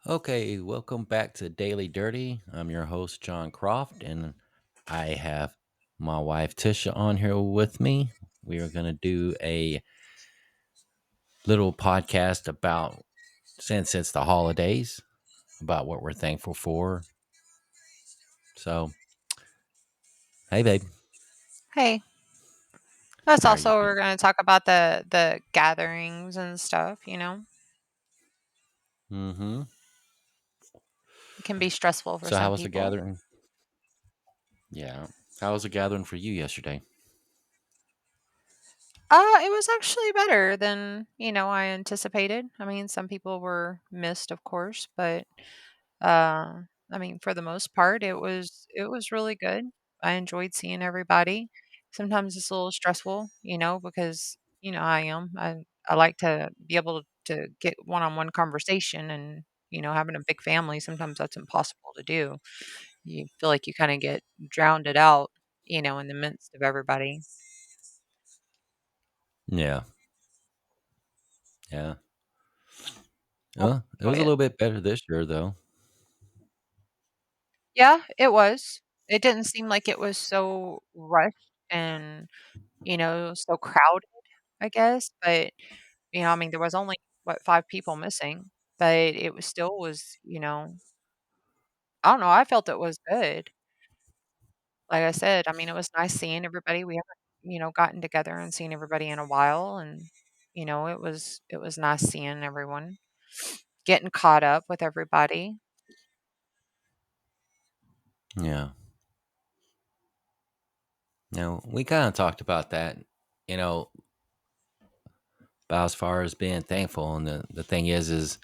Okay, welcome back to Daily Dirty. I'm your host, John Croft, and I have my wife, Tisha, on here with me. We are going to do a little podcast about, since it's the holidays, about what we're thankful for. So, hey, babe, Hey, that's how are you also doing? we're going to talk about the gatherings and stuff. Mm-hmm. It can be stressful for So, how some was the people. gathering? Yeah. How was the gathering for you yesterday? It was actually better than I anticipated. I mean, some people were missed, of course, but uh I mean, for the most part, it was really good. I enjoyed seeing everybody. Sometimes it's a little stressful, because I am. I like to be able to get one-on-one conversation and having a big family, sometimes that's impossible to do. You feel like you kinda get drowned it out in the midst of everybody. Yeah. Yeah. I Well, it was enjoy a it. little bit better this year, though. Yeah, it was. It didn't seem like it was so rushed and so crowded, I guess, but I mean, there was only, what, 5 people missing, but it was still was I don't know, I felt it was good. Like I said, I mean, it was nice seeing everybody. We haven't gotten together and seen everybody in a while, and it was nice seeing everyone, getting caught up with everybody. Yeah. Now, we kind of talked about that, you know, about as far as being thankful. And the thing is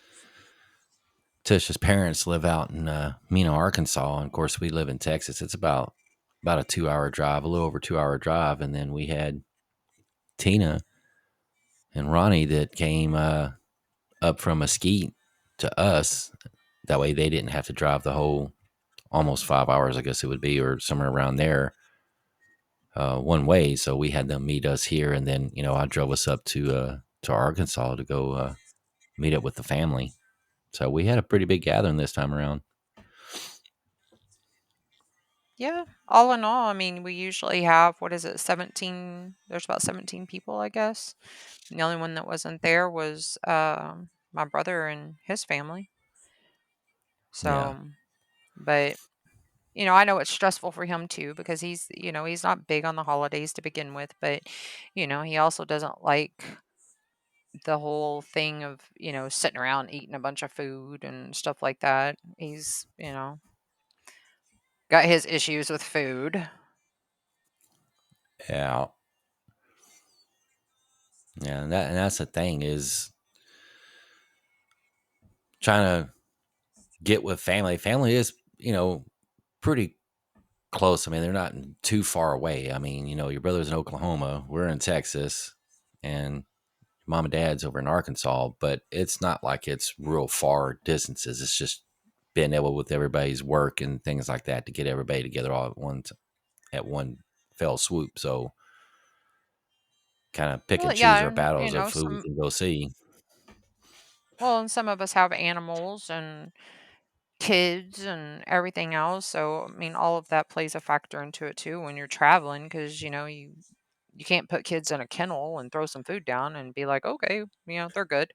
Tisha's parents live out in Mena, Arkansas, and of course we live in Texas. It's about a 2 hour drive, a little over 2 hour drive, and then we had Tina and Ronnie that came up from Mesquite to us. That way they didn't have to drive the whole almost 5 hours, I guess it would be, or somewhere around there, one way. So we had them meet us here, and then I drove us up to Arkansas to go meet up with the family. So we had a pretty big gathering this time around. Yeah, all in all, I mean, we usually have, what is it, 17, there's about 17 people, I guess. And the only one that wasn't there was, my brother and his family. Yeah, So, but I know it's stressful for him too because he's not big on the holidays to begin with, but he also doesn't like the whole thing of sitting around eating a bunch of food and stuff like that. He's got his issues with food. yeah, yeah. And that's the thing is trying to get with family. Family is pretty close. I mean, they're not too far away. I mean, your brother's in Oklahoma, we're in Texas, and mom and dad's over in Arkansas. But it's not like it's real far distances. It's just being able with everybody's work and things like that to get everybody together all at one fell swoop. So kind of pick Well, and choose yeah, our and battles of who we can go see. and some of us have animals and kids and everything else. So, I mean, all of that plays a factor into it too when you're traveling because you can't put kids in a kennel and throw some food down and be like, okay, they're good.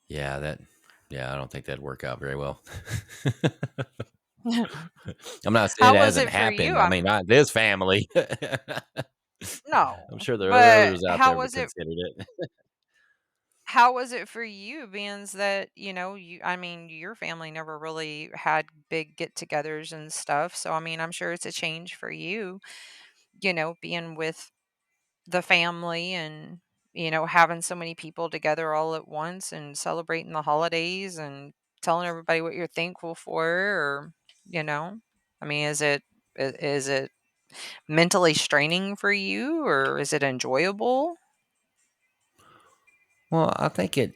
Yeah, I don't think that'd work out very well. I'm not saying How it was hasn't it for you? happened. I mean, not this family. I'm No, sure there are but others out there that considered it. how was it for you, being that I mean, your family never really had big get-togethers and stuff. So, I mean, I'm sure it's a change for you being with the family and having so many people together all at once and celebrating the holidays and telling everybody what you're thankful for, you know? I mean, is it mentally straining for you, or is it enjoyable? Well, I think it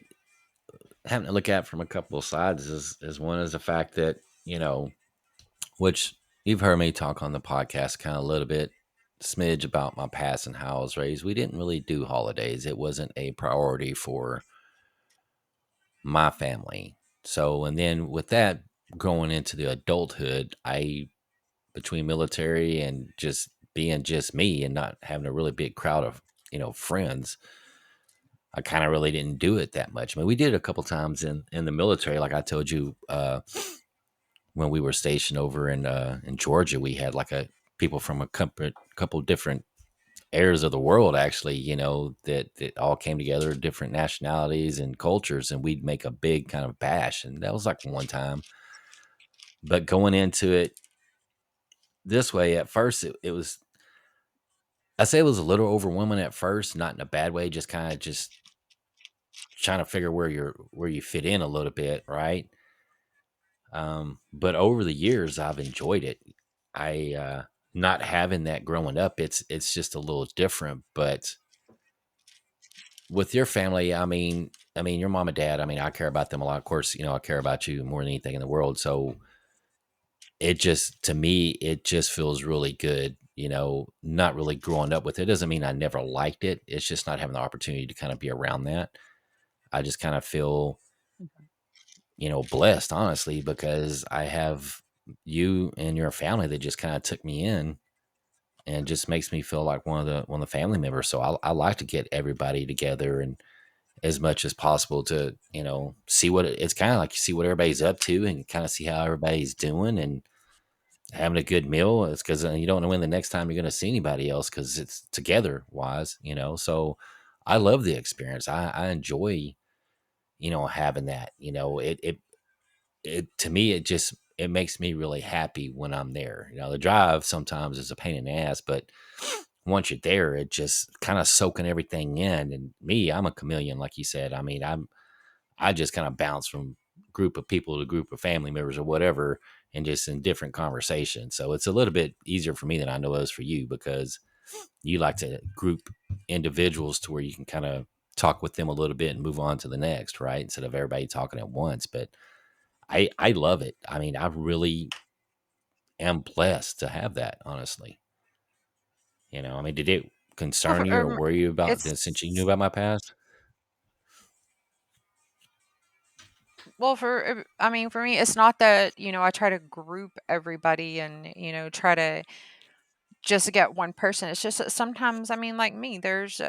having to look at it from a couple of sides is one is the fact that which you've heard me talk on the podcast kind of a little bit smidge about my past and how I was raised. We didn't really do holidays. It wasn't a priority for my family. So, and then with that growing into the adulthood, I between military and just being just me and not having a really big crowd of friends, I kind of really didn't do it that much. I mean, we did it a couple times in the military, like I told you, when we were stationed over in Georgia. We had like a people from a couple different areas of the world, actually, that all came together, different nationalities and cultures, and we'd make a big kind of bash, and that was like one time. But going into it this way, at first, it was, I say it was a little overwhelming at first, not in a bad way, just kind of just trying to figure where you fit in a little bit, right? But over the years, I've enjoyed it. I Not having that growing up, it's just a little different. But with your family, I mean, your mom and dad. I mean, I care about them a lot. Of course, I care about you more than anything in the world. So it just, to me, it just feels really good. Not really growing up with it doesn't mean I never liked it. It's just not having the opportunity to kind of be around that. I just kind of feel, blessed, honestly, because I have you and your family that just kind of took me in and just makes me feel like one of the family members. So I like to get everybody together and as much as possible to see it's kind of like you see what everybody's up to and kind of see how everybody's doing and having a good meal. It's because you don't know when the next time you're going to see anybody else because it's together wise. So I love the experience. I enjoy having that. It to me, it makes me really happy when I'm there. The drive sometimes is a pain in the ass, but once you're there, it just kind of soaking everything in. And me, I'm a chameleon, like you said. I mean, I just kind of bounce from group of people to group of family members or whatever, and just in different conversations. So it's a little bit easier for me than I know it is for you because you like to group individuals to where you can kind of talk with them a little bit and move on to the next, right? Instead of everybody talking at once. But I love it. I mean, I really am blessed to have that, honestly. I mean, did it Well, concern you or worry you about it's this since you knew about my past? well for I mean, for me, it's not that I try to group everybody and try to just get one person. It's just that sometimes, I mean, like me, there's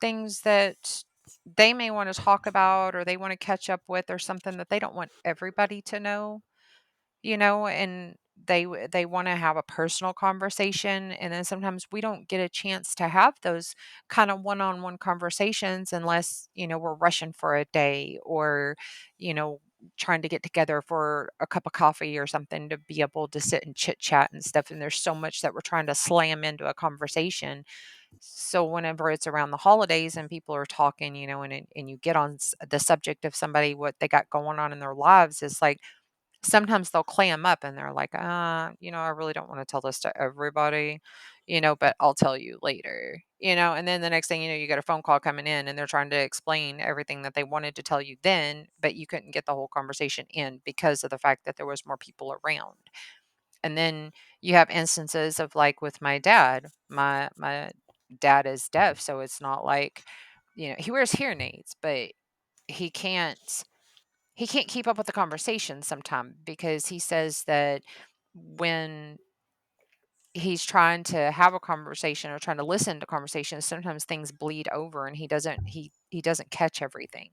things that they may want to talk about or they want to catch up with or something that they don't want everybody to know. And they want to have a personal conversation, and then sometimes we don't get a chance to have those kind of one-on-one conversations unless we're rushing for a day or you know trying to get together for a cup of coffee or something to be able to sit and chit chat and stuff, and there's so much that we're trying to slam into a conversation. So whenever it's around the holidays and people are talking, and you get on the subject of somebody, what they got going on in their lives, is like sometimes they'll clam up and they're like, I really don't want to tell this to everybody, but I'll tell you later, and then the next thing you know, you get a phone call coming in and they're trying to explain everything that they wanted to tell you then, but you couldn't get the whole conversation in because of the fact that there was more people around. And then you have instances of like with my dad, my dad is deaf, so it's not like, he wears hearing aids, but he can't he can't keep up with the conversation sometime because he says that when he's trying to have a conversation or trying to listen to conversations, sometimes things bleed over and he doesn't catch everything.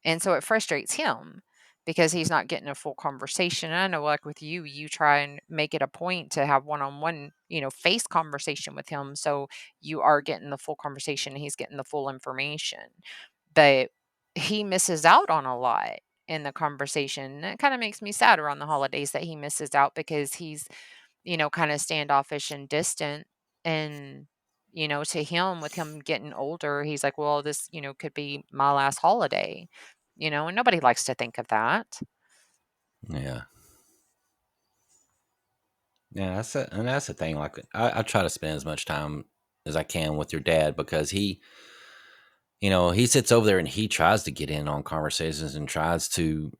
And so it frustrates him because he's not getting a full conversation. And I know, like with you, you try and make it a point to have one on one, face conversation with him. So you are getting the full conversation and he's getting the full information. But he misses out on a lot in the conversation. And it kind of makes me sad around the holidays that he misses out because he's, kind of standoffish and distant. And, to him, with him getting older, he's like, well, this, could be my last holiday, and nobody likes to think of that. Yeah. Yeah, that's the thing. Like, I try to spend as much time as I can with your dad because he sits over there and he tries to get in on conversations and tries to,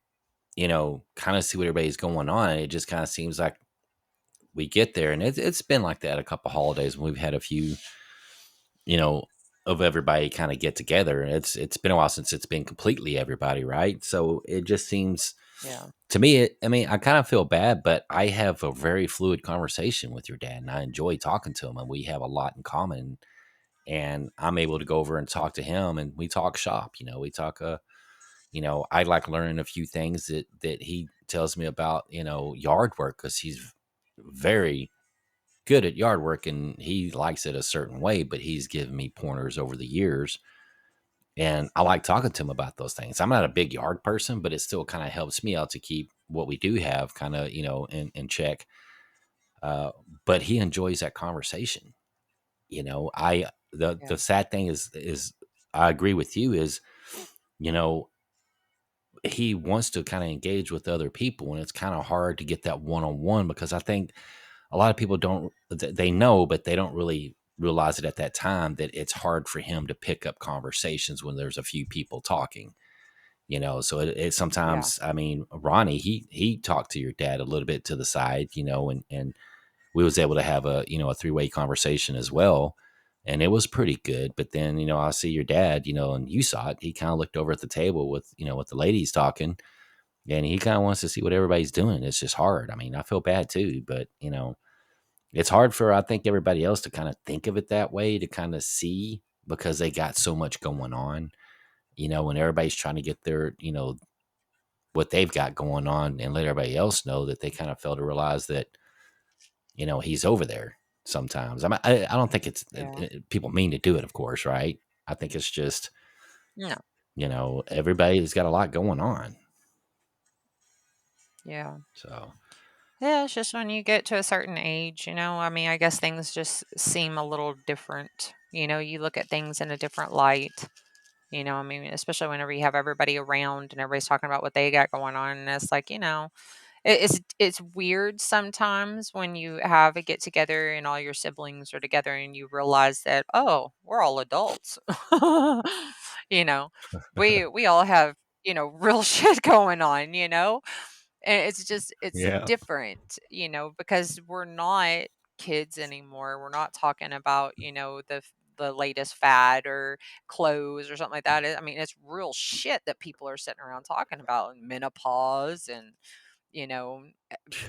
kind of see what everybody's going on. And it just kind of seems like we get there, and it's been like that a couple holidays when we've had a few, you know, of everybody kind of get together. And it's been a while since it's been completely everybody, right? So it just seems Yeah. to me, I mean, I kind of feel bad, but I have a very fluid conversation with your dad, and I enjoy talking to him, and we have a lot in common. And I'm able to go over and talk to him, and we talk shop. We talk. I like learning a few things that he tells me about. Yard work, because he's very good at yard work, and he likes it a certain way. But he's given me pointers over the years, and I like talking to him about those things. I'm not a big yard person, but it still kind of helps me out to keep what we do have kind of, in check. Uh, but he enjoys that conversation. The Yeah. sad thing is I agree with you is, you know, he wants to kind of engage with other people, and it's kind of hard to get that one-on-one, because I think a lot of people don't, they know, but they don't really realize it at that time, that it's hard for him to pick up conversations when there's a few people talking. So it Yeah. sometimes, I mean, Ronnie, he talked to your dad a little bit to the side, and we was able to have a three-way conversation as well, and it was pretty good. But then, I see your dad, and you saw it, he kind of looked over at the table with the ladies talking, and he kind of wants to see what everybody's doing. It's just hard. I mean, I feel bad too, but it's hard for, I think, everybody else to kind of think of it that way, to kind of see, because they got so much going on, when everybody's trying to get their, what they've got going on, and let everybody else know, that they kind of fail to realize that, he's over there sometimes. I don't think it's Yeah. people mean to do it, of course, right? I think it's just, No. everybody's got a lot going on. Yeah. So, Yeah, it's just when you get to a certain age, I mean, I guess things just seem a little different. You look at things in a different light. I mean, especially whenever you have everybody around and everybody's talking about what they got going on. And it's like, it's weird sometimes when you have a get together and all your siblings are together and you realize that, oh, we're all adults. you know, we all have, real shit going on, and it's yeah. different, because we're not kids anymore. We're not talking about, the latest fad or clothes or something like that. I mean, it's real shit that people are sitting around talking about, and menopause and, you know,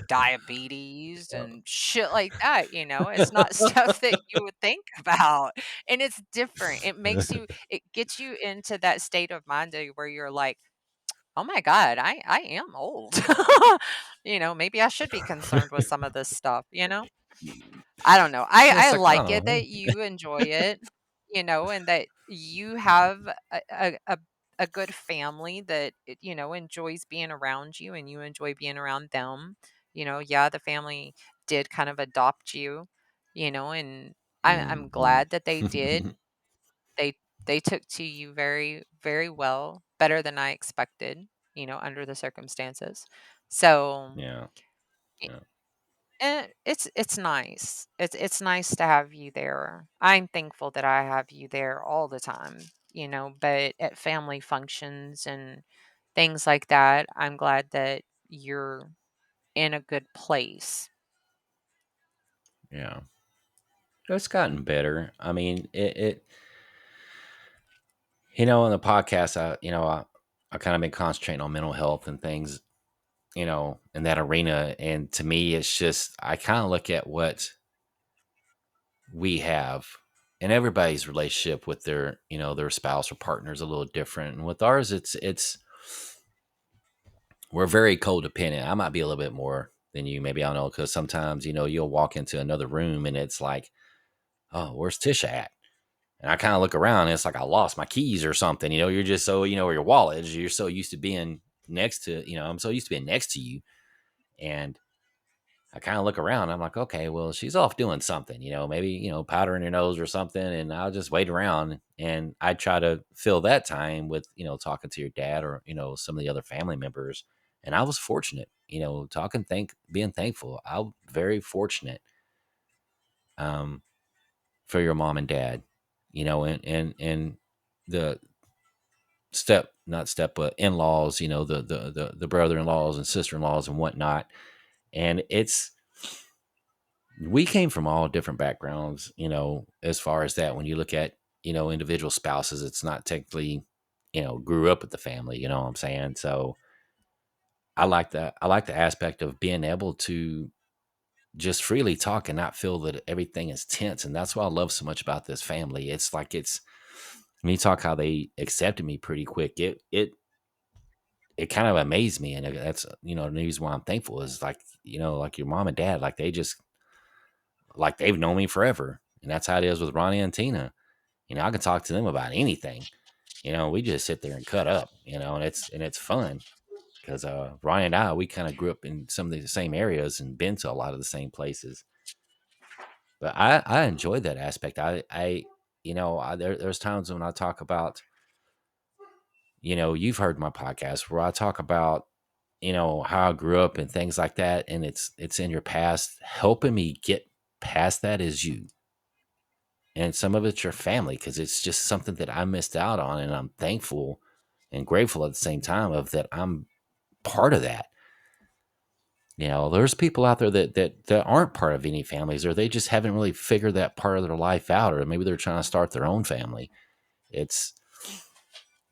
diabetes and shit like that. It's not stuff that you would think about. And it's different. It gets you into that state of mind where you're like, oh my God, I am old. Maybe I should be concerned with some of this stuff, I don't know. Yeah, I it's like, I like it don't that you enjoy it, and that you have a good family that, enjoys being around you and you enjoy being around them. Yeah, the family did kind of adopt you, and I'm know. glad that they did. They they took to you very, very well, better than I expected, under the circumstances. So, Yeah. y Yeah. it's nice. It's nice to have you there. I'm thankful that I have you there all the time, but at family functions and things like that, I'm glad that you're in a good place. Yeah. It's gotten better. I mean, in the podcast, I kind of been concentrating on mental health and things, in that arena. And to me, it's just, I kind of look at what we have, and everybody's relationship with their spouse or partner is a little different. And with ours, we're very codependent. I might be a little bit more than you, maybe, I don't know, because sometimes, you'll walk into another room and it's like, oh, where's Tisha at? And I kind of look around and it's like I lost my keys or something. You're just so, or your wallet is, you're so used to being next to, I'm so used to being next to you. And I kind of look around. I'm like, okay, well, she's off doing something, maybe, powdering her nose or something. And I'll just wait around, and I try to fill that time with, talking to your dad, or, some of the other family members. And I was fortunate, being thankful. I'm very fortunate, um, for your mom and dad, and the not step, but in-laws, the brother-in-laws and sister-in-laws and whatnot. And we came from all different backgrounds, as far as that. When you look at, individual spouses. It's not technically, grew up with the family. You know what I'm saying? So I like that. I like the aspect of being able to just freely talk and not feel that everything is tense. And that's what I love so much about this family. It's like when you talk how they accepted me pretty quick. It kind of amazed me, and that's the reason why I'm thankful is like like your mom and dad, like they just like they've known me forever, and that's how it is with Ronnie and Tina. I can talk to them about anything. We just sit there and cut up, and it's fun because Ronnie and I we kind of grew up in some of the same areas and been to a lot of the same places. But I enjoy that aspect. There's times when I talk about you've heard my podcast where I talk about how I grew up and things like that, and it's in your past. Helping me get past that is you, and some of it's your family because it's just something that I missed out on, and I'm thankful and grateful at the same time of that I'm part of that. There's people out there that aren't part of any families, or they just haven't really figured that part of their life out, or maybe they're trying to start their own family. It's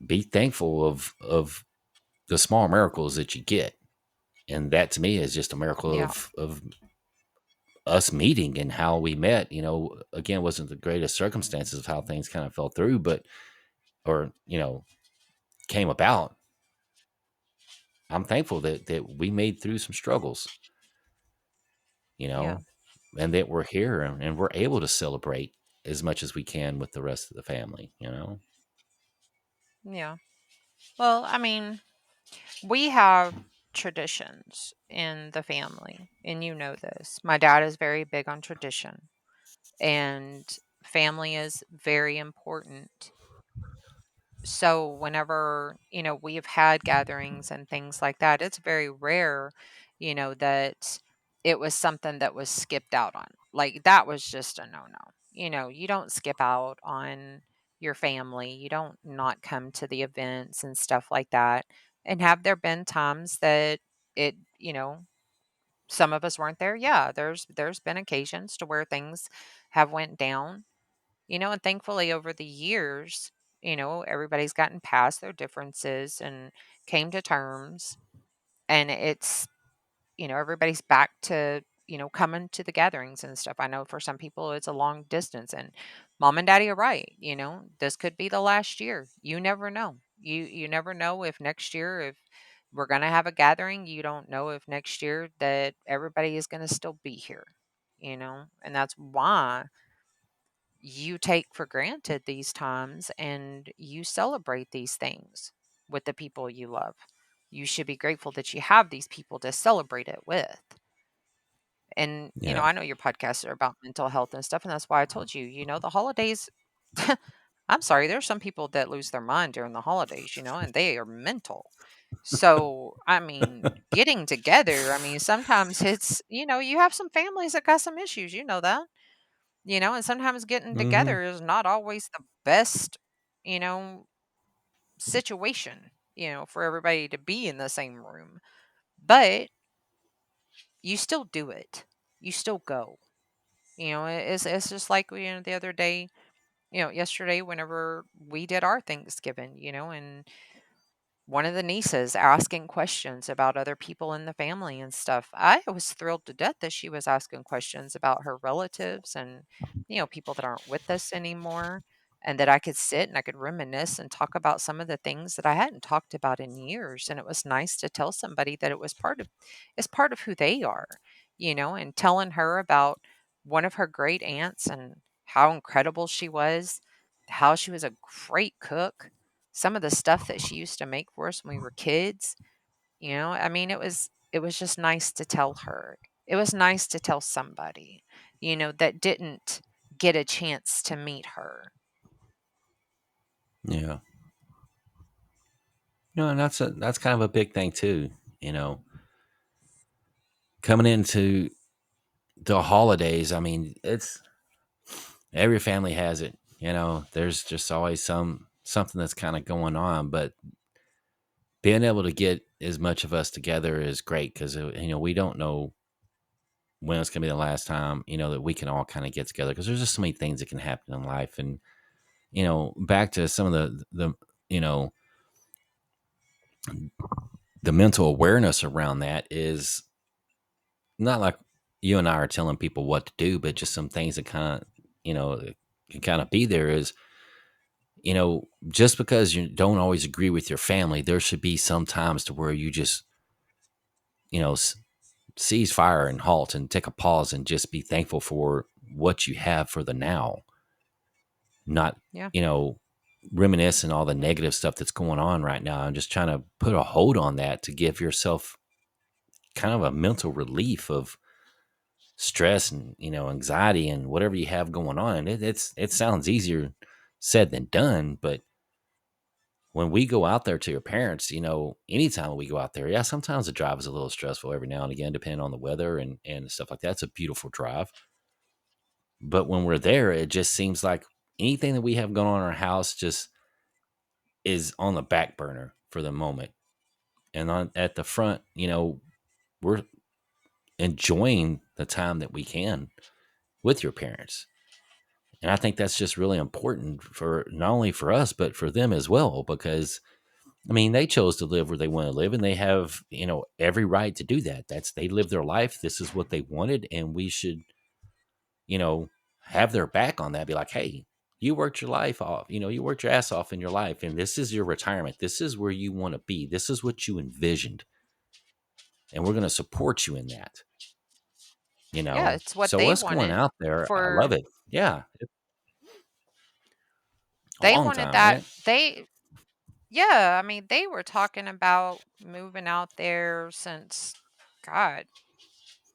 be thankful of the small miracles that you get, and that to me is just a miracle Yeah. of us meeting and how we met. Again, wasn't the greatest circumstances of how things kind of fell through, but or came about. I'm thankful that we made through some struggles, you Yeah. know, and that we're here and we're able to celebrate as much as we can with the rest of the family. Yeah. Well, I mean, we have traditions in the family, and you know this. My dad is very big on tradition, and family is very important. So whenever, we've had gatherings and things like that, it's very rare, that it was something that was skipped out on. Like that was just a no-no. You don't skip out on your family. You don't not come to the events and stuff like that. And have there been times that it, some of us weren't there? Yeah, there's been occasions to where things have went down, and thankfully over the years, everybody's gotten past their differences and came to terms. And it's, everybody's back to, coming to the gatherings and stuff. I know for some people it's a long distance, and mom and daddy are right. This could be the last year. You never know. You never know if next year, if we're going to have a gathering, you don't know if next year that everybody is going to still be here, and that's why you take for granted these times and you celebrate these things with the people you love. You should be grateful that you have these people to celebrate it with. And, Yeah. I know your podcasts are about mental health and stuff. And that's why I told you, the holidays, I'm sorry, there's some people that lose their mind during the holidays, and they are mental. So, I mean, getting together, I mean, sometimes it's, you have some families that got some issues, that. And sometimes getting Hmm. together is not always the best, you know, situation, for everybody to be in the same room. But you still do it. You still go. It's just like the other day, yesterday whenever we did our Thanksgiving, and one of the nieces asking questions about other people in the family and stuff. I was thrilled to death that she was asking questions about her relatives and, people that aren't with us anymore. And that I could sit and I could reminisce and talk about some of the things that I hadn't talked about in years. And it was nice to tell somebody that it's part of who they are, and telling her about one of her great aunts and how incredible she was, how she was a great cook, some of the stuff that she used to make for us when we were kids, I mean, it was just nice to tell her. It was nice to tell somebody, that didn't get a chance to meet her. Yeah. And that's kind of a big thing too. You know, coming into the holidays, I mean, it's every family has it. There's just always something that's kind of going on, but being able to get as much of us together is great because we don't know when it's gonna be the last time that we can all kind of get together because there's just so many things that can happen in life, and back to some of the you know the mental awareness around that is not like you and I are telling people what to do, but just some things that kind of can kind of be there is just because you don't always agree with your family, there should be some times to where you just you know s- cease fire and halt and take a pause and just be thankful for what you have for the now, not Yeah. you know reminiscing all the negative stuff that's going on right now. I'm just trying to put a hold on that to give yourself kind of a mental relief of stress and anxiety and whatever you have going on. And it sounds easier said than done, but when we go out there to your parents, anytime we go out there, yeah, sometimes the drive is a little stressful every now and again, depending on the weather and stuff like that. It's a beautiful drive. But when we're there, it just seems like anything that we have going on in our house just is on the back burner for the moment. And at the front, we're enjoying the time that we can with your parents. And I think that's just really important for not only for us, but for them as well, because I mean, they chose to live where they want to live and they have, every right to do that. They live their life. This is what they wanted. And we should, you know, have their back on that. Be like, hey, you worked your life off, you worked your ass off in your life. And this is your retirement. This is where you want to be. This is what you envisioned. And we're going to support you in that, Yeah, it's what So they us going wanted out there, I for love it. Yeah. It's a they long wanted time, that right? they yeah, I mean, they were talking about moving out there since God,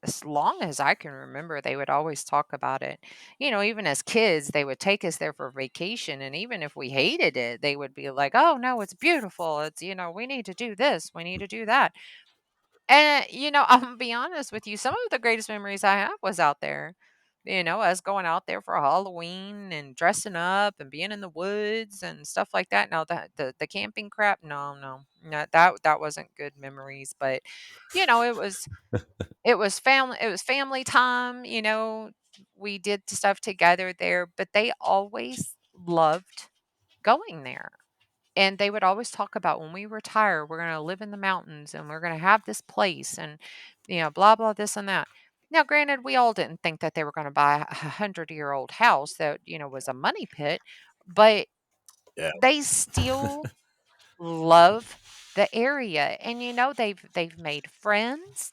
as long as I can remember, they would always talk about it. Even as kids, they would take us there for vacation. And even if we hated it, they would be like, oh, no, it's beautiful. We need to do this. We need to do that. And, I'm gonna be honest with you, some of the greatest memories I have was out there. Us going out there for Halloween and dressing up and being in the woods and stuff like that. No, the camping crap, no, no, no, that wasn't good memories. But it was family time. We did stuff together there, but they always loved going there. And they would always talk about when we retire, we're going to live in the mountains and we're going to have this place and, blah, blah, this and that. Now, granted, we all didn't think that they were going to buy a 100-year-old house that, was a money pit, but Yeah. they still love the area. And, they've made friends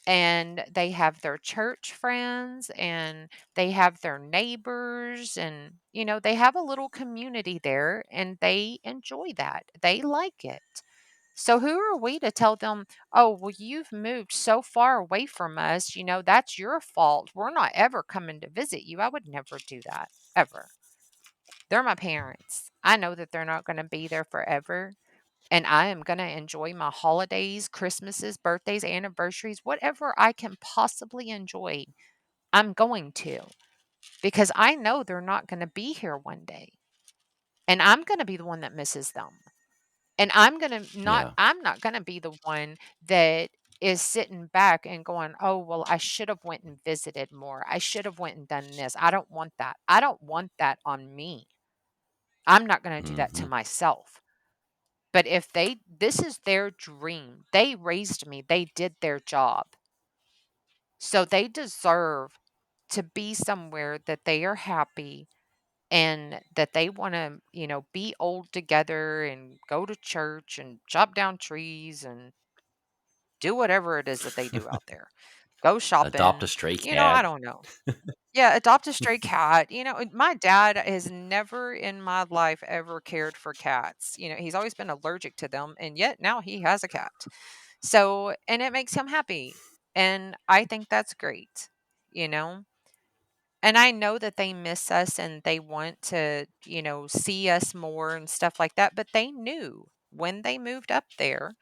and they have their church friends and they have their neighbors and they have a little community there and they enjoy that. They like it. So who are we to tell them, "Oh, well you've moved so far away from us, that's your fault. We're not ever coming to visit you." I would never do that ever. They're my parents. I know that they're not going to be there forever and I am going to enjoy my holidays, Christmases, birthdays, anniversaries, whatever I can possibly enjoy. I'm going to because I know they're not going to be here one day. And I'm going to be the one that misses them. And Yeah. I'm not going to be the one that is sitting back and going, "Oh, well, I should have went and visited more. I should have went and done this." I don't want that. I don't want that on me. I'm not going to do that to Hmm. myself. But if this is their dream. They raised me. They did their job. So they deserve to be somewhere that they are happy and that they want to, be old together and go to church and chop down trees and do whatever it is that they do out there. Go Adopt a shopping. stray I cat. don't know. Yeah, adopt a stray cat. My dad has never in my life ever cared for cats. He's always been allergic to them, and yet now he has a cat. So, and it makes him happy. And I think that's great, you know? And I know that they miss us and they want to, see us more and stuff like that. But they knew when they moved up there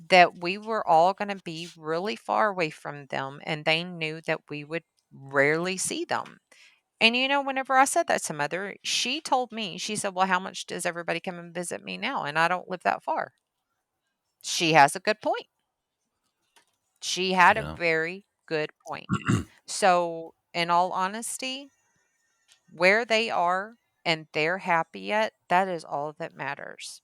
that we were all going to be really far away from them. And they knew that we would rarely see them. And whenever I said that to mother, she told me, she said, "Well, how much does everybody come and visit me now? And I don't live that far." She has a good point. She had a Yeah. very good point. So, in all honesty, where they are and they're happy yet, that is all that matters.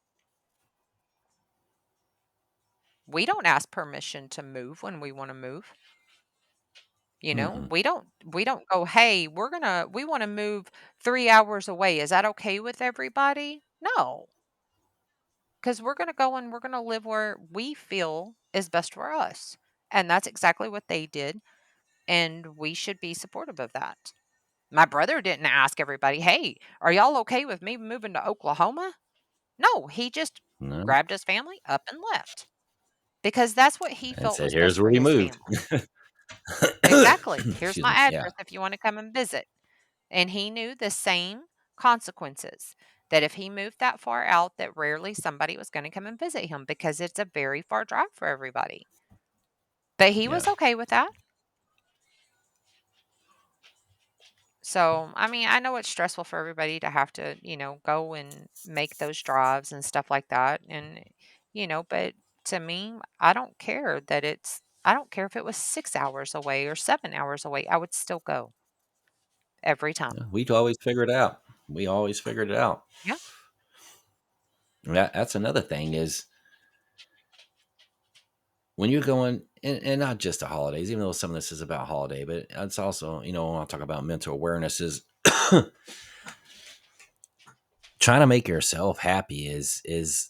We don't ask permission to move when we wanna move. You know, Mm-mm. we don't go, "Hey, we wanna move 3 hours away. Is that okay with everybody?" No, because 'cause we're gonna go and we're gonna live where we feel is best for us, and that's exactly what they did, and we should be supportive of that. My brother didn't ask everybody, "Hey, are y'all okay with me moving to Oklahoma?" No, he just No, grabbed his family up and left, because that's what he and felt said, was best "Here's for where he his moved." family. Exactly. "Here's Excuse my me. Yeah. address if you wanna come and visit." And he knew the same consequences, that if he moved that far out, that rarely somebody was gonna come and visit him because it's a very far drive for everybody. But he Yeah. was okay with that. So, I mean, I know it's stressful for everybody to have to, go and make those drives and stuff like that. And, but to me, I don't care if it was 6 hours away or 7 hours away. I would still go every time. Yeah, we'd always figure it out. We always figured it out. Yeah. And that's another thing is when you're going, and not just the holidays, even though some of this is about holiday, but it's also, when I talk about mental awareness is trying to make yourself happy is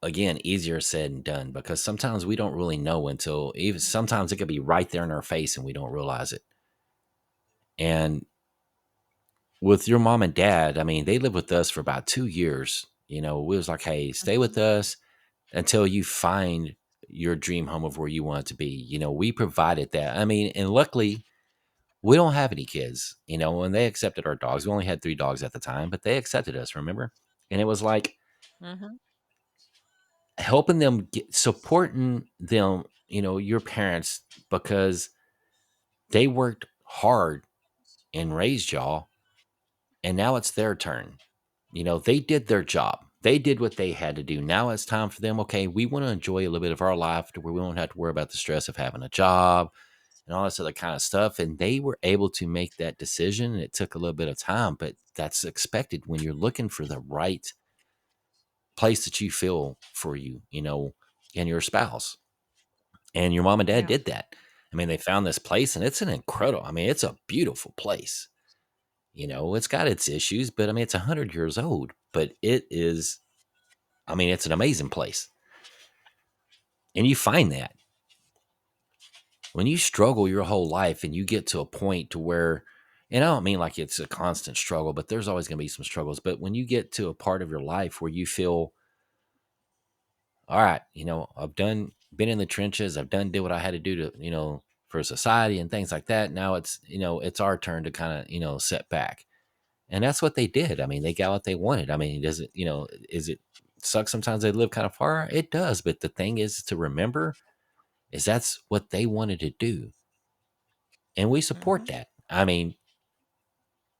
again easier said than done because sometimes we don't really know until even sometimes it could be right there in our face and we don't realize it. And with your mom and dad, I mean, they lived with us for about 2 years. We was like, hey, stay with Mhm. us until you find your dream home of where you want it to be. We provided that. I mean, and luckily, we don't have any kids, and they accepted our dogs. We only had 3 dogs at the time, but they accepted us, remember? And it was like Mhm. helping them supporting them, your parents, because they worked hard and raised y'all, and now it's their turn. They did their job. They did what they had to do. Now it's time for them. Okay, we want to enjoy a little bit of our life to where we won't have to worry about the stress of having a job and all this other kind of stuff. And they were able to make that decision. And it took a little bit of time, but that's expected when you're looking for the right place that you feel for you, and your spouse. And your mom and dad Yeah. did that. I mean, they found this place and it's an incredible, I mean, it's a beautiful place. It's got its issues, but I mean, it's 100 years old, but it is, I mean, it's an amazing place. And you find that when you struggle your whole life and you get to a point to where, and I don't mean like it's a constant struggle, but there's always going to be some struggles. But when you get to a part of your life where you feel, all right, I've been in the trenches, did what I had to do to, for society and things like that. Now it's our turn to kind of, set back. And that's what they did. I mean, they got what they wanted. I mean, does it, is it suck sometimes they live kind of far? It does. But the thing is to remember is that's what they wanted to do. And we support Mhm. that. I mean,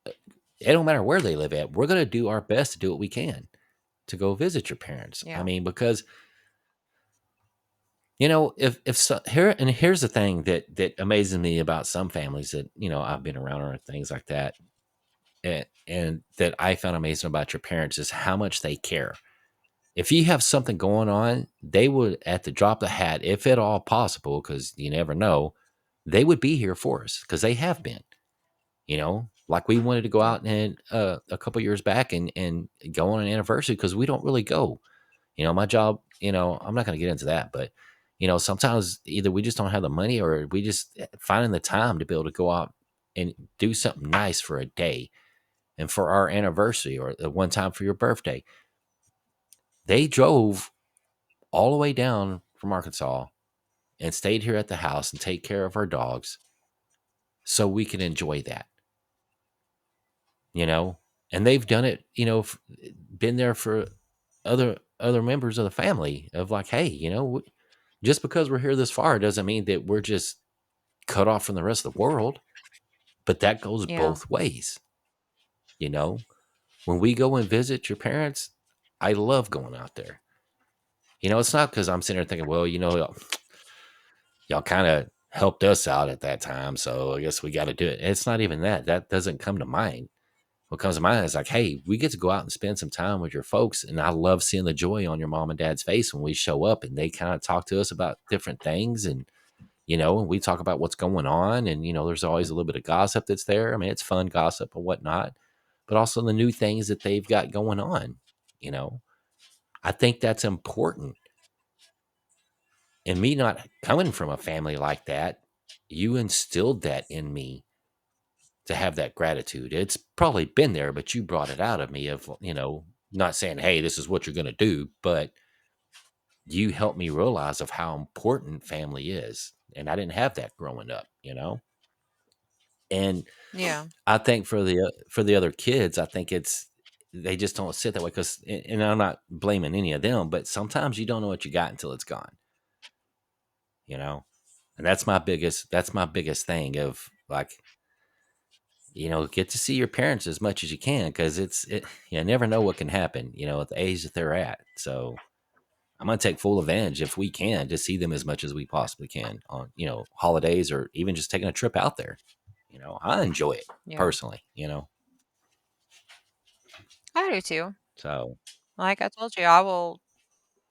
it don't matter where they live at. We're going to do our best to do what we can to go visit your parents. I Yeah. mean, because if so, here and here's the thing that amazes me about some families that I've been around or things like that, and that I found amazing about your parents is how much they care. If you have something going on, they would, at the drop of the hat, if at all possible, because you never know, they would be here for us because they have been. Like we wanted to go Yeah. out and a couple years back and go on an anniversary because we don't really go. My job, I'm not going to get into that, but sometimes either we just don't have the money or we just finding the time to be able to go out and do something nice for a day and for our anniversary or the one time for your birthday. They drove all the way down from Arkansas and stayed here at the house and take care of our dogs so we can enjoy that, you know. And they've done it, been there for other members of the family of like, hey, just because we're here this far doesn't mean that we're just cut off from the rest of the world. But that goes Yeah. both ways, you know. When we go and visit your parents, I love going out there. It's not because I'm sitting there thinking, well, y'all kind of helped us out at that time, so I guess we got to do it. It's not even that. That doesn't come to mind. what comes to mind is like, hey, we get to go out and spend some time with your folks. And I love seeing the joy on your mom and dad's face when we show up and they kind of talk to us about different things. And, and we talk about what's going on. And, there's always a little bit of gossip that's there. I mean, it's fun gossip and whatnot, but also the new things that they've got going on. You know, I think that's important. And me not coming from a family like that, you instilled that in me to have that gratitude. It's probably been there, but you brought it out of me of, not saying, hey, this is what you're going to do, but you helped me realize of how important family is. And I didn't have that growing up. And Yeah. I think for the other kids, I think they just don't sit that way because, and I'm not blaming any of them, but sometimes you don't know what you got until it's gone, you know? And that's my biggest thing of like, get to see your parents as much as you can because you never know what can happen, at the age that they're at. So I'm gonna take full advantage if we can to see them as much as we possibly can on, holidays or even just taking a trip out there. I enjoy it Yeah. personally. I do too. So Like I told you, I will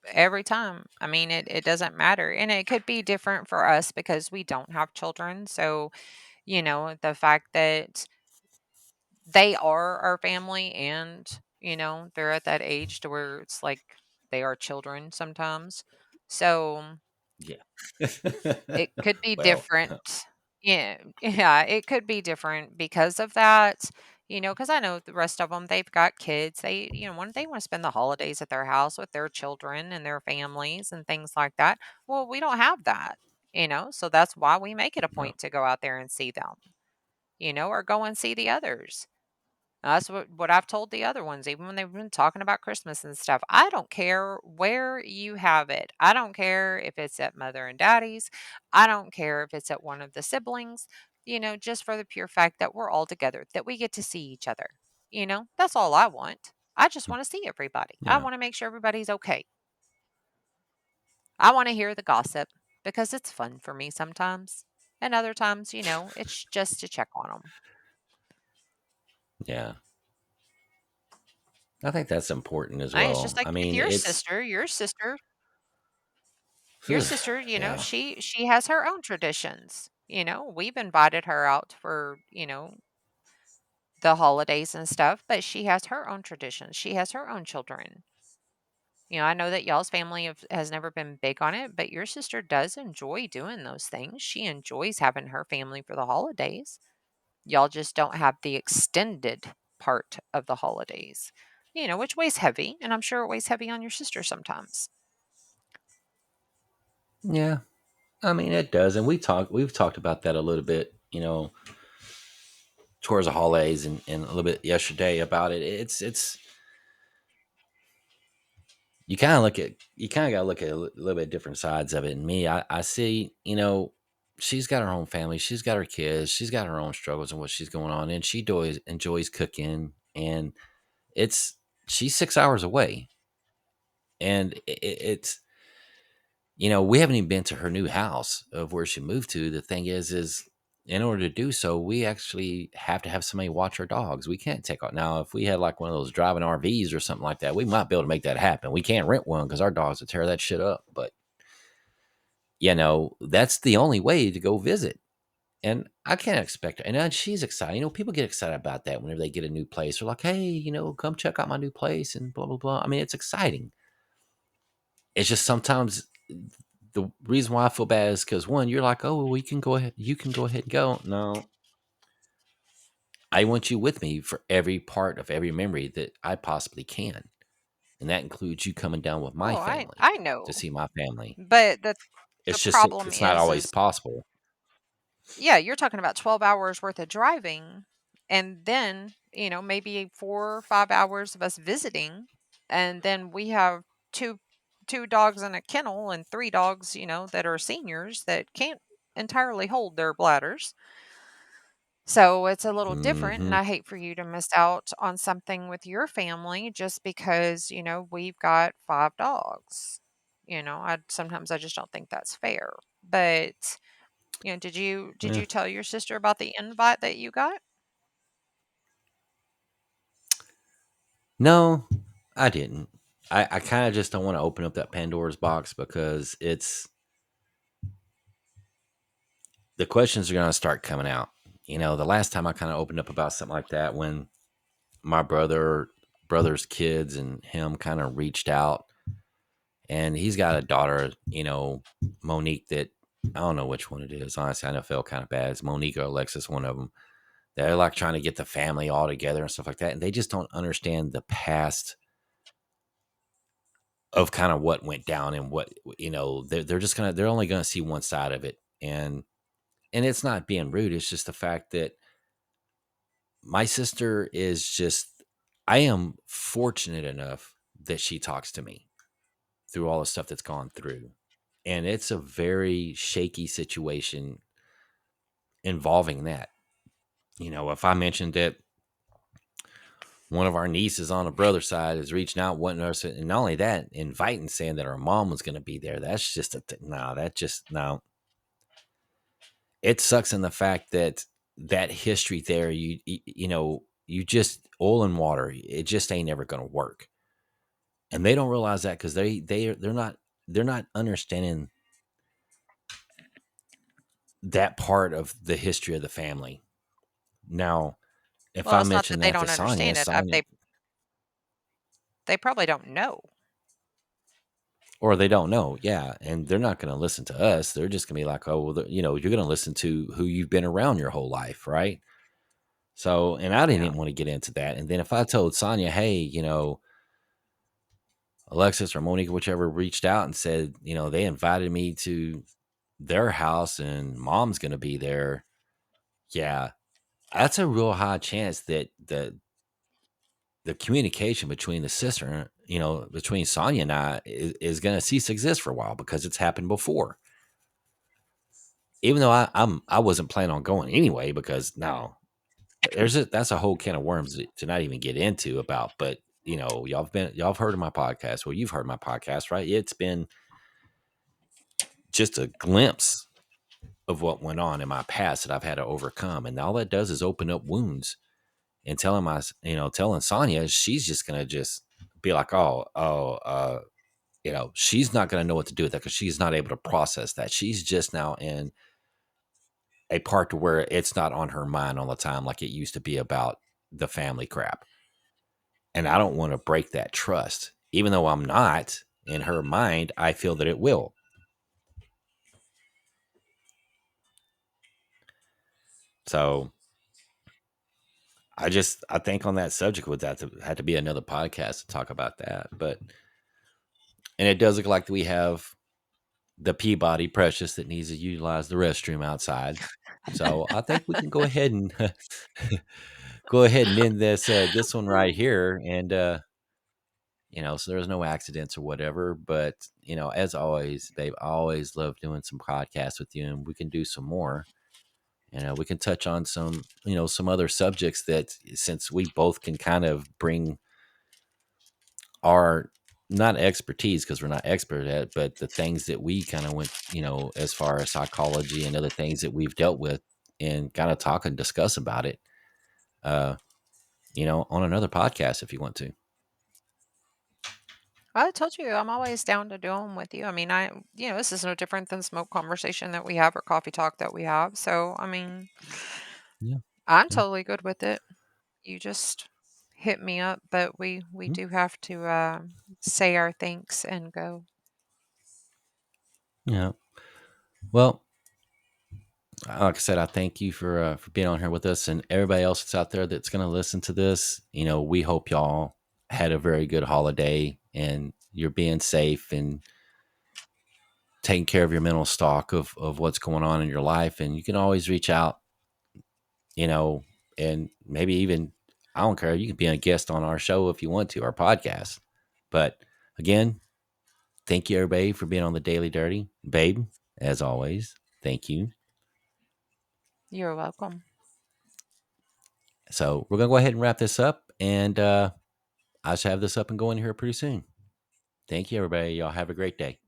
every time. I mean, it doesn't matter. And it could be different for us because we don't have children. So, the fact that they are our family and, they're at that age to where it's like they are children sometimes. So yeah. it could be Well, different. Yeah, yeah, it could be different because of that, because I know the rest of them, they've got kids. When they want to spend the holidays at their house with their children and their families and things like that. Well, we don't have that, so that's why we make it a no, point to go out there and see them, or go and see the others. That's what I've told the other ones, even when they've been talking about Christmas and stuff. I don't care where you have it. I don't care if it's at mother and daddy's. I don't care if it's at one of the siblings, just for the pure fact that we're all together, that we get to see each other. That's all I want. I just want to see everybody. I yeah, want to make sure everybody's okay. I want to hear the gossip because it's fun for me sometimes. And other times, it's just to check on them. yeah. I think that's important as It's just well. like I with mean, your it's sister. Your whew, sister, yeah, she has her own traditions. We've invited her out for, the holidays and stuff, but she has her own traditions. She has her own children. I know that y'all's family has never been big on it, but your sister does enjoy doing those things. She enjoys having her family for the holidays. Y'all just don't have the extended part of the holidays, which weighs heavy. And I'm sure it weighs heavy on your sister sometimes. yeah. I mean, it does, and we've talked about that a little bit, towards the holidays and a little bit yesterday about it. It's you kind of got to look at a little bit different sides of it. And me, I see, she's got her own family, she's got her kids, she's got her own struggles and what she's going on, and she enjoys cooking, and it's she's 6 hours away, and it's we haven't even been to her new house of where she moved to. The thing is in order to do so, we actually have to have somebody watch our dogs. We can't take out now. If we had like one of those driving RVs or something like that, we might be able to make that happen. We can't rent one because our dogs would tear that shit up. But that's the only way to go visit. And I can't expect her. And she's excited. People get excited about that whenever they get a new place. They're like, hey, come check out my new place and blah, blah, blah. I mean, it's exciting. It's just sometimes the reason why I feel bad is because one, you're like, oh, well, you can go ahead and go. No, I want you with me for every part of every memory that I possibly can, and that includes you coming down with my Oh, I family I to know. see my family. But the It's just problem it's not always is possible. yeah, you're talking about 12 hours worth of driving and then, maybe 4 or 5 hours of us visiting, and then we have two dogs in a kennel and 3 dogs, that are seniors that can't entirely hold their bladders. So it's a little different, and Hmm. I hate for you to miss out on something with your family just because, we've got 5 dogs. I just don't think that's fair. But did you Yeah. tell your sister about the invite that you got? No, I didn't. I kind of just don't want to open up that Pandora's box because the questions are going to start coming out. The last time I kind of opened up about something like that, when my brother's kids and him kind of reached out, and he's got a daughter, Monique, that I don't know which one it is. Honestly, I know, feel kind of bad. It's Monique or Alexis, one of them. They're like trying to get the family all together and stuff like that, and they just don't understand the past of kind of what went down and what they're only gonna see one side of it, and it's not being rude. It's just the fact that my sister is just, I am fortunate enough that she talks to me through all the stuff that's gone through. And it's a very shaky situation involving that. If I mentioned that one of our nieces on the brother side is reaching out, wanting us, and not only that, inviting, saying that our mom was going to be there. That's just no. That just no. It sucks in the fact that that history there, you just oil and water. It just ain't ever going to work, and they don't realize that because they're not understanding that part of the history of the family. Now, if Well, I it's not mention that they that to don't Sonya, understand it. They probably don't know. or they don't know, yeah, and they're not going to listen to us. They're just going to be like, oh, well, you're going to listen to who you've been around your whole life, right? So, and I didn't Yeah. even want to get into that. And then if I told Sonya, hey, Alexis or Monique, whichever, reached out and said, they invited me to their house and mom's going to be there. Yeah, that's a real high chance that the communication between the sister, between Sonya and I, is going to cease to exist for a while because it's happened before. Even though I wasn't planning on going anyway, because no, that's a whole can of worms to not even get into about. But y'all have heard of my podcast. Well, you've heard my podcast, right? It's been just a glimpse of what went on in my past that I've had to overcome, and all that does is open up wounds. And telling Sonya, she's just gonna just be like, she's not gonna know what to do with that because she's not able to process that. She's just now in a part to where it's not on her mind all the time like it used to be about the family crap. And I don't want to break that trust, even though I'm not. In her mind, I feel that it will. So I think on that subject would that had to be another podcast to talk about that. But and it does look like we have the Peabody Precious that needs to utilize the restroom outside. So I think we can go ahead and go ahead and end this one right here. And so there's no accidents or whatever. But as always, babe, I always love doing some podcasts with you, and we can do some more. And we can touch on some other subjects that, since we both can kind of bring our, not expertise because we're not expert at, but the things that we kind of went, as far as psychology and other things that we've dealt with, and kind of talk and discuss about it, uh, on another podcast if you want to. I told you I'm always down to do them with you. I mean, this is no different than smoke conversation that we have or coffee talk that we have. So, I mean, Yeah. I'm Yeah. totally good with it. You just hit me up, but we Mhm. do have to say our thanks and go. Yeah. Well, like I said, I thank you for being on here with us, and everybody else that's out there that's going to listen to this. We hope y'all had a very good holiday, and you're being safe and taking care of your mental stock of what's going on in your life. And you can always reach out, you know, and maybe even, I don't care, you can be a guest on our show if you want to, our podcast. But again, thank you everybody for being on the Daily Dirty. Babe, as always, thank you. You're welcome. So we're gonna go ahead and wrap this up, and I should have this up and going here pretty soon. Thank you, everybody. Y'all have a great day.